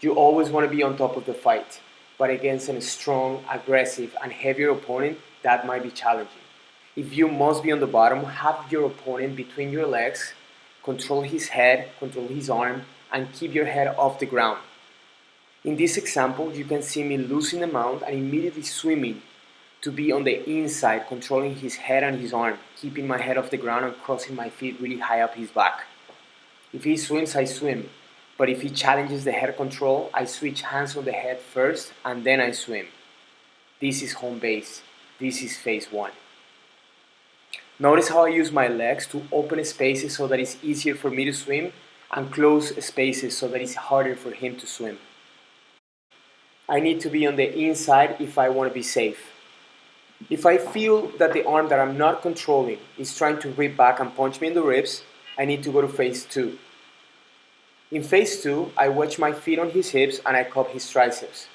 You always want to be on top of the fight, but against a strong, aggressive, and heavier opponent, that might be challenging. If you must be on the bottom, have your opponent between your legs, control his head, control his arm, and keep your head off the ground. In this example, you can see me losing the mount and immediately swimming to be on the inside, controlling his head and his arm, keeping my head off the ground and crossing my feet really high up his back. If he swims, I swim. But if he challenges the head control, I switch hands on the head first and then I swim. This is home base. This is phase one. Notice how I use my legs to open spaces so that it's easier for me to swim and close spaces so that it's harder for him to swim. I need to be on the inside if I want to be safe. If I feel that the arm that I'm not controlling is trying to rip back and punch me in the ribs, I need to go to phase two. In phase two, I wedge my feet on his hips and I cup his triceps.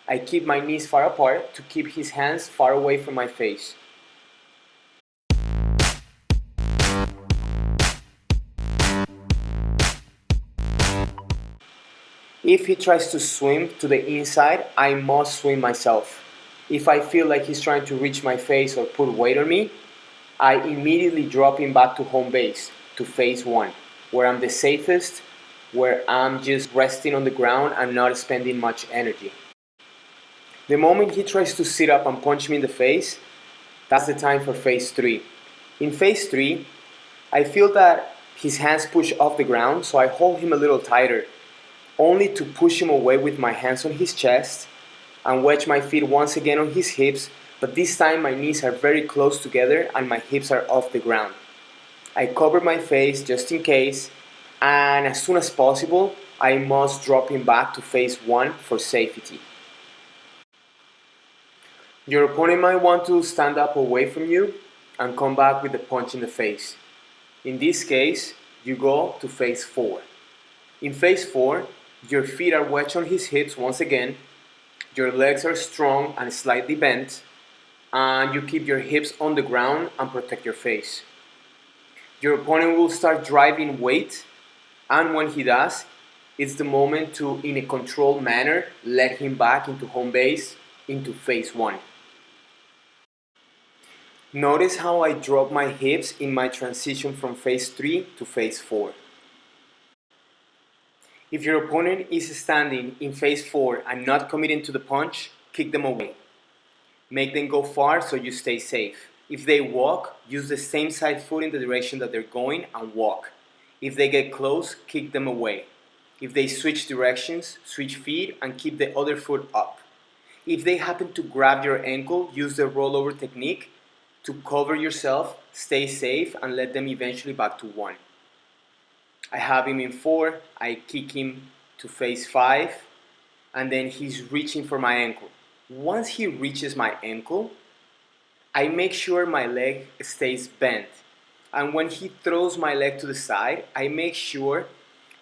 I keep my knees far apart to keep his hands far away from my face. If he tries to swim to the inside, I must swim myself. If I feel like he's trying to reach my face or put weight on me, I immediately drop him back to home base, to phase one, where I'm the safest, where I'm just resting on the ground and not spending much energy. The moment he tries to sit up and punch me in the face, that's the time for phase three. In phase three, I feel that his hands push off the ground, so I hold him a little tighter, only to push him away with my hands on his chest and wedge my feet once again on his hips, but this time my knees are very close together and my hips are off the ground. I cover my face just in case, and as soon as possible, I must drop him back to phase one for safety. Your opponent might want to stand up away from you and come back with a punch in the face. In this case, you go to phase four. In phase four, your feet are wedged on his hips once again, your legs are strong and slightly bent, and you keep your hips on the ground and protect your face. Your opponent will start driving weight, and when he does, it's the moment to, in a controlled manner, let him back into home base, into phase one. Notice how I drop my hips in my transition from phase three to phase four. If your opponent is standing in phase four and not committing to the punch, kick them away. Make them go far so you stay safe. If they walk, use the same side foot in the direction that they're going and walk. If they get close, kick them away. If they switch directions, switch feet and keep the other foot up. If they happen to grab your ankle, use the rollover technique to cover yourself, stay safe, and let them eventually back to one. I have him in four, I kick him to phase five, and then he's reaching for my ankle. Once he reaches my ankle, I make sure my leg stays bent. And when he throws my leg to the side, I make sure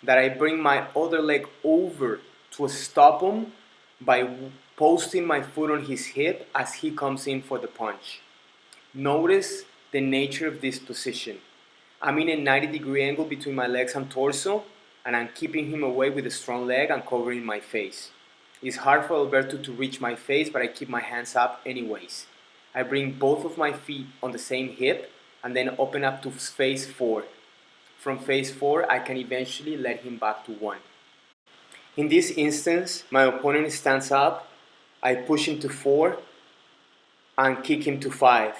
that I bring my other leg over to stop him by posting my foot on his hip as he comes in for the punch. Notice the nature of this position. I'm in a 90-degree angle between my legs and torso, and I'm keeping him away with a strong leg and covering my face. It's hard for Alberto to reach my face, but I keep my hands up anyways. I bring both of my feet on the same hip and then open up to phase four. From phase four, I can eventually let him back to one. In this instance, my opponent stands up, I push him to four and kick him to five.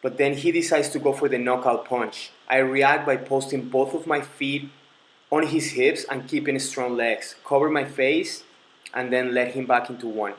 But then he decides to go for the knockout punch. I react by posting both of my feet on his hips and keeping strong legs. Cover my face and then let him back into one.